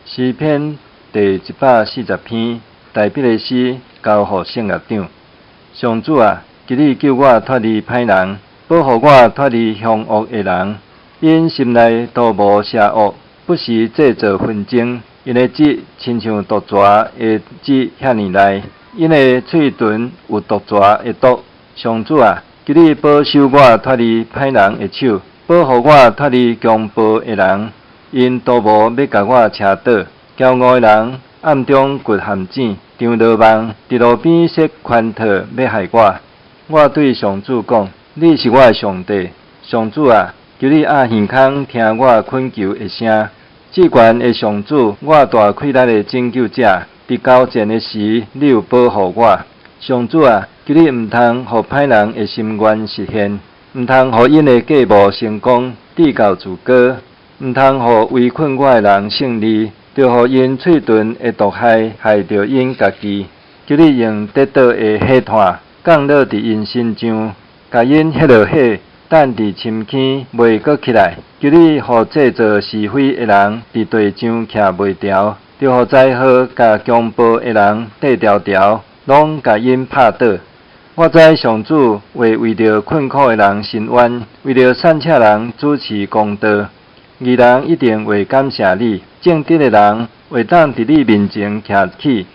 诗篇第140篇，大笔的诗交予圣乐长。上主啊，求你救我脱离歹人，保护我脱离凶恶的人。因心内都无邪恶，不时制造纷争。因的舌亲像毒蛇的舌遐尼利，因的喙唇有毒蛇的毒。上主啊，求你保守我脱离歹人的手，保护我脱离强暴的人。因都无要甲我车倒，骄傲的人暗中掘陷阱，张罗网，伫路边设圈套要害我。我对上主讲：你是我的上帝，上主啊，求你按耳孔听我恳求的声。至悬的上主，我大气力的拯救者，伫交战的时，你有保护我。上主啊，求你毋通互歹人的心愿实现，毋通互因的计谋成功，至到自高。毋通互围困我的人胜利，着互因喙唇的毒害害着因家己。求你用跌倒的火炭降落伫因身上，甲因迄落火，等伫深坑袂阁起来。求你互制造是非的人伫地上徛袂牢，着互灾祸甲强暴的人缀条条，拢甲因拍倒。我知上主会为着困苦的人伸冤，为着善车人主持公道。义人一定会感谢你，正直的人会当伫你面前徛起。